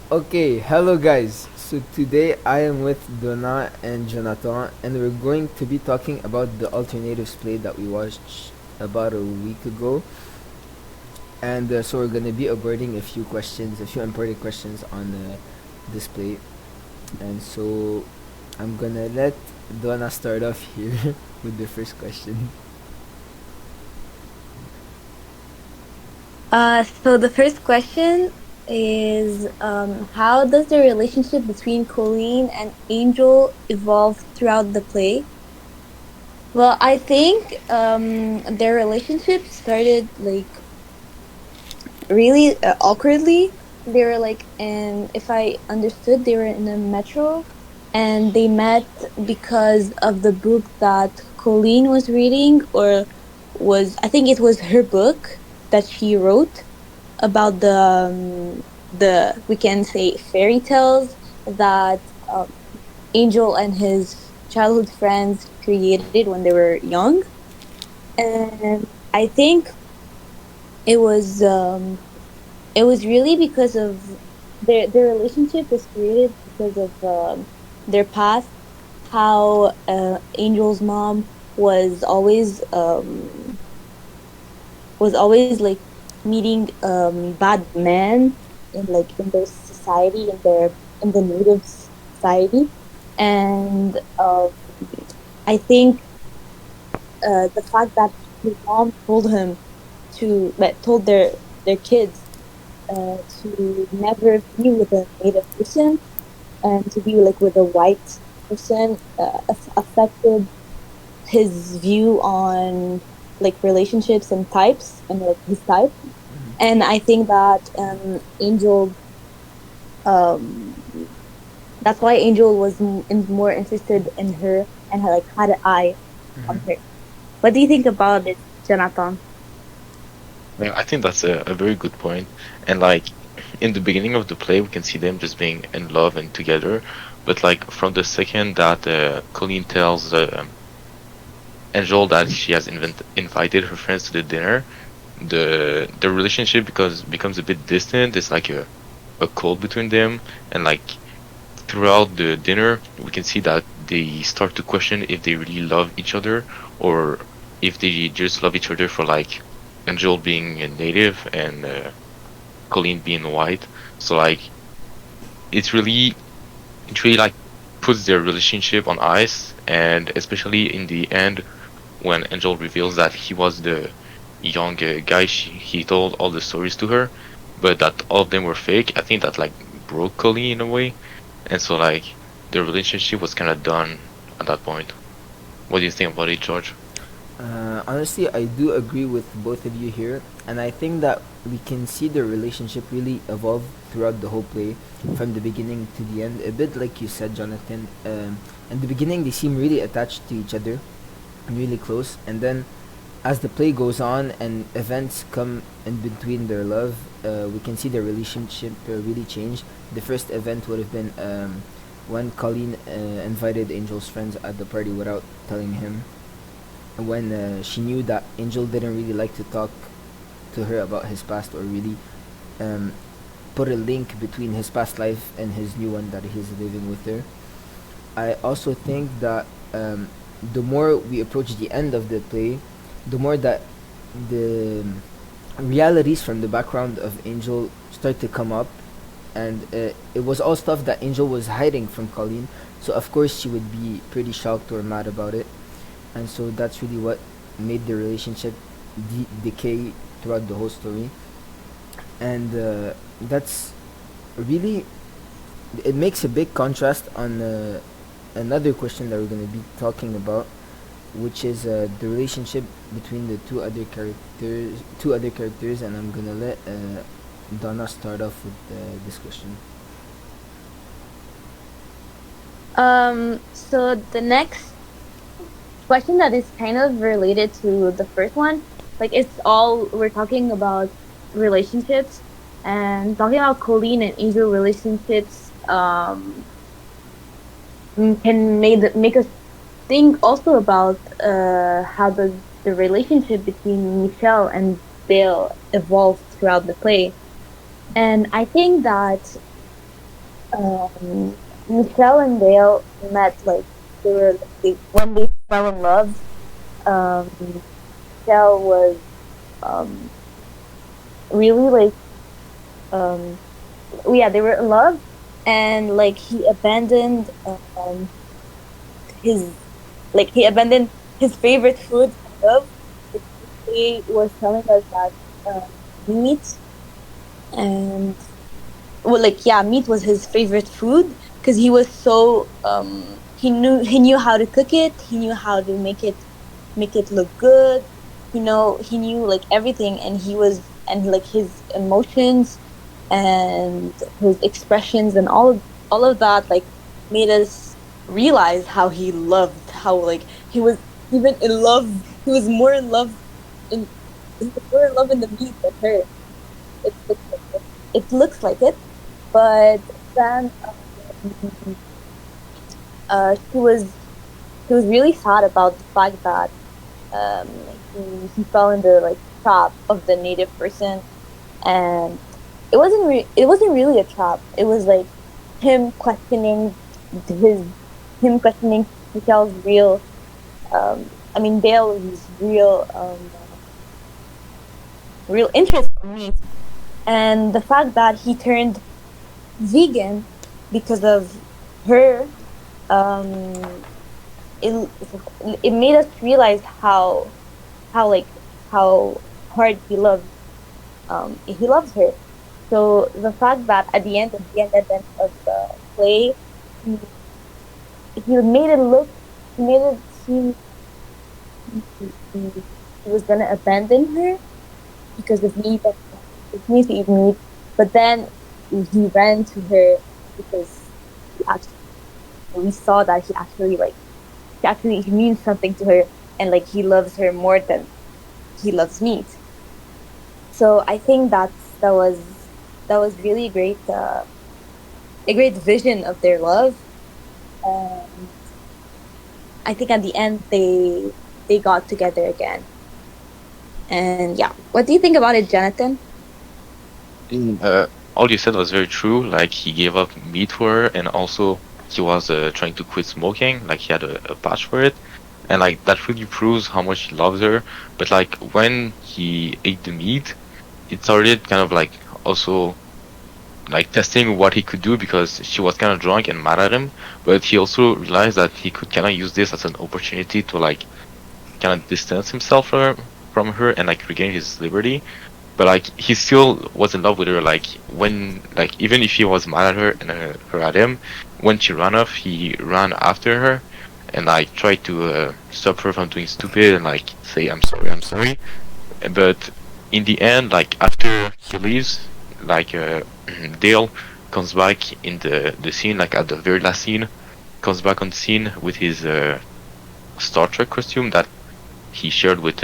Okay, hello guys. So today I am with Donna and Jonathan, and we're going to be talking about the alternatives play that we watched about a week ago. And so we're gonna be avoiding a few important questions on this play. And so I'm gonna let Donna start off here with the first question. So the first question is how does the relationship between Colleen and Angel evolve throughout the play? Well, I think their relationship started like really awkwardly. They were like if I understood, they were in a metro and they met because of the book that Colleen was reading, or I think it was her book that she wrote about the we can say fairy tales that Angel and his childhood friends created when they were young. And I think it was um it was really because of their relationship was created because of their past. How Angel's mom was always like meeting bad men in their society, in the native society. And I think the fact that his mom told him told their kids to never be with a native person and to be like with a white person affected his view on like relationships and types and like his type. And I think that Angel, um, that's why Angel was more interested in her and had had an eye on her. What do you think about this, Jonathan? Yeah, I think that's a very good point. And like in the beginning of the play, we can see them just being in love and together. But like from the second that Colleen tells Angel that she has invited her friends to the dinner, the relationship becomes a bit distant. It's like a cold between them, and like throughout the dinner, we can see that they start to question if they really love each other or if they just love each other for like Angel being a native and Colleen being white. So like it really like puts their relationship on ice, and especially in the end when Angel reveals that he was the young guy he told all the stories to her, but that all of them were fake. I think that like broke Colleen in a way, and so like the relationship was kind of done at that point. What do you think about it, George? Honestly, I do agree with both of you here, and I think that we can see the relationship really evolve throughout the whole play, from the beginning to the end. A bit like you said, Jonathan. In the beginning, they seem really attached to each other, really close, and then as the play goes on and events come in between their love, we can see their relationship really change. The first event would have been when Colleen invited Angel's friends at the party without telling him, when she knew that Angel didn't really like to talk to her about his past, or really um, put a link between his past life and his new one that he's living with her. I also think that the more we approach the end of the play, the more that the realities from the background of Angel start to come up, and it was all stuff that Angel was hiding from Colleen. So of course she would be pretty shocked or mad about it, and so that's really what made the relationship decay throughout the whole story. And that's really, it makes a big contrast on another question that we're going to be talking about, which is the relationship between the two other characters, and I'm gonna let Donna start off with this question. So the next question that is kind of related to the first one, like it's all we're talking about relationships and talking about Colleen and Angel relationships can make us think also about how the relationship between Michelle and Bill evolved throughout the play. And I think that Michelle and Dale met like when they fell in love. Michelle was um, really like um, yeah, they were in love, and like his he abandoned his favorite food kind of. Like, he was telling us that meat and meat was his favorite food because he was so he knew how to cook it, he knew how to make it look good, he knew like everything, and he was and like his emotions and his expressions and all of that like made us realize how like he was even in love. He was more in love in he was more in love in the meat than her. It looks like it. It looks like it, but then she was really sad about the fact that he fell in the like trap of the native person, and it wasn't really a trap. It was like him questioning his him questioning Michelle's real Dale's real interest in meat, and the fact that he turned vegan because of her. Um, it it made us realize how how hard he loves her. So the fact that at the end of the play, he, he made it look, he made it seem he was gonna abandon her because of meat and it needs to eat meat. But then he ran to her because he actually we saw that he means something to her, and like he loves her more than he loves meat. So I think that was really a great vision of their love. And I think at the end they got together again. And yeah, what do you think about it, Jonathan? All you said was very true. Like he gave up meat for her, and also he was trying to quit smoking. Like he had a patch for it, and like that really proves how much he loves her. But like when he ate the meat, it started kind of like also like testing what he could do because she was kind of drunk and mad at him. But he also realized that he could kind of use this as an opportunity to like kind of distance himself from her and like regain his liberty. But like he still was in love with her. Like when like even if he was mad at her and her at him, when she ran off, he ran after her and like tried to stop her from doing stupid and like say I'm sorry. But in the end, like after he leaves, like Dale comes back in the scene, like at the very last scene, comes back on scene with his Star Trek costume that he shared with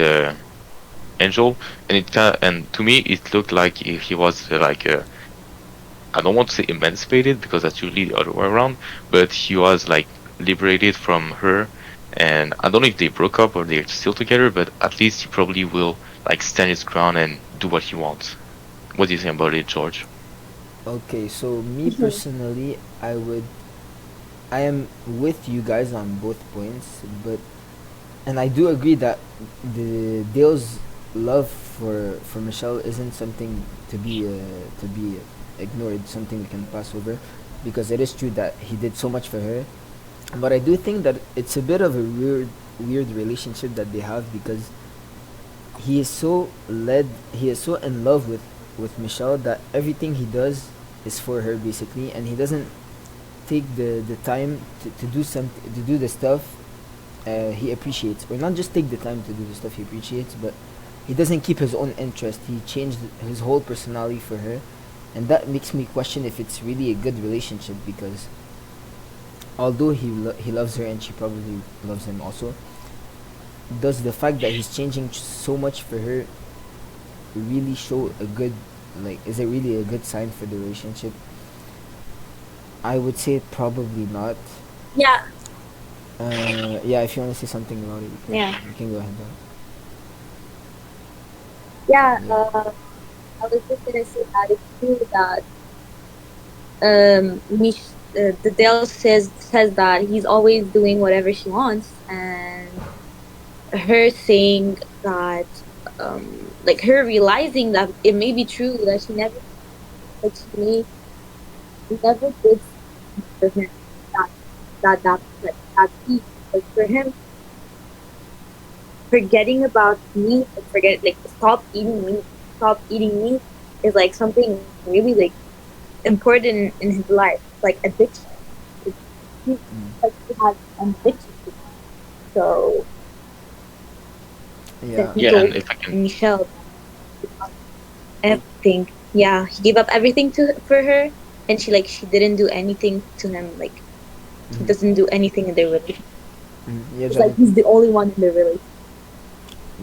Angel, and and to me it looked like he was like I don't want to say emancipated because that's usually the other way around, but he was like liberated from her, and I don't know if they broke up or they're still together, but at least he probably will like stand his ground and do what he wants. What do you think about it, George? Okay, so me Mhm. personally, I am with you guys on both points, but and I do agree that the Dale's love for Michelle isn't something to be ignored, something we can pass over, because it is true that he did so much for her. But I do think that it's a bit of a weird relationship that they have, because he is so in love with Michelle that everything he does is for her basically, and he doesn't take the time to do the stuff he appreciates, or not just take the time to do the stuff he appreciates, but he doesn't keep his own interest. He changed his whole personality for her, and that makes me question if it's really a good relationship, because although he loves her and she probably loves him also, does the fact that he's changing so much for her really show a good, like, is it really a good sign for the relationship? I would say probably not. Yeah, Yeah, if you want to say something about it, yeah, you can go ahead. yeah. Yeah. I was just gonna say that it's true that the Dale says that he's always doing whatever she wants, and her saying that, like her realizing that it may be true that she never, like she never did for him that that peace. Like for him, forgetting about meat and stop eating meat is like something really like important in his life, like addiction. It's, he, like he has an addiction to it. So then Yeah. he Yeah, and told if I can, Michelle everything. Yeah, he gave up everything to for her, and she didn't do anything to him. Like he Mhm. doesn't do anything in their relationship. Yeah, It's like he's the only one in the relationship.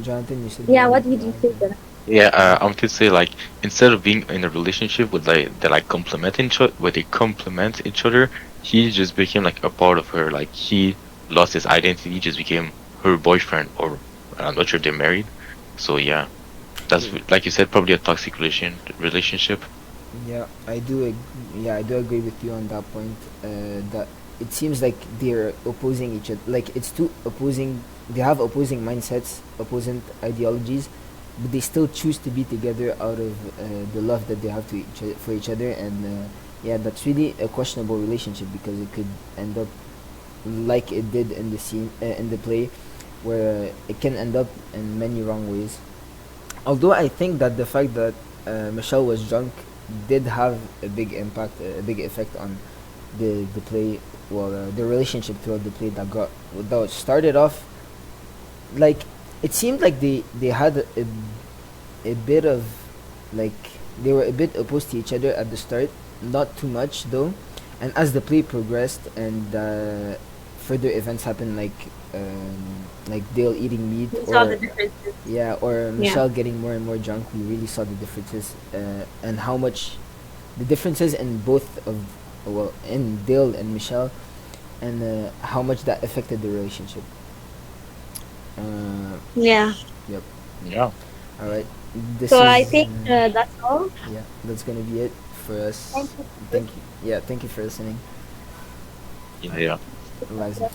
Jonathan, you said you Yeah, what wanted did to you add. say, Dana? yeah, I want to say like instead of being in a relationship with like they like complement each other, where they complement each other, he just became like a part of her. Like he lost his identity, just became her boyfriend, or I'm not sure they're married. So yeah, that's like you said, probably a toxic relationship. Yeah, yeah, I do agree with you on that point. That it seems like they're opposing each other. Like it's two opposing. They have opposing mindsets, opposing ideologies, but they still choose to be together out of the love that they have to for each other. And yeah, that's really a questionable relationship because it could end up like it did in the scene in the play, where it can end up in many wrong ways. Although I think that the fact that Michelle was drunk did have a big impact, a big effect on the play. Well, the relationship throughout the play that started off like it seemed like they had a bit of like they were a bit opposed to each other at the start, not too much though, and as the play progressed and further events happened like Dale eating meat We saw the or differences. yeah, or Yeah. Michelle getting more and more drunk, we really saw the differences and how much the differences in both of well in Dale and Michelle and how much that affected the relationship. Uh, Yeah. yep. Yeah, All right. This So I is think that's all. yeah. That's gonna be it for Thank us. you. Thank you. Yeah. Thank you for listening, yeah, yeah. Eliza.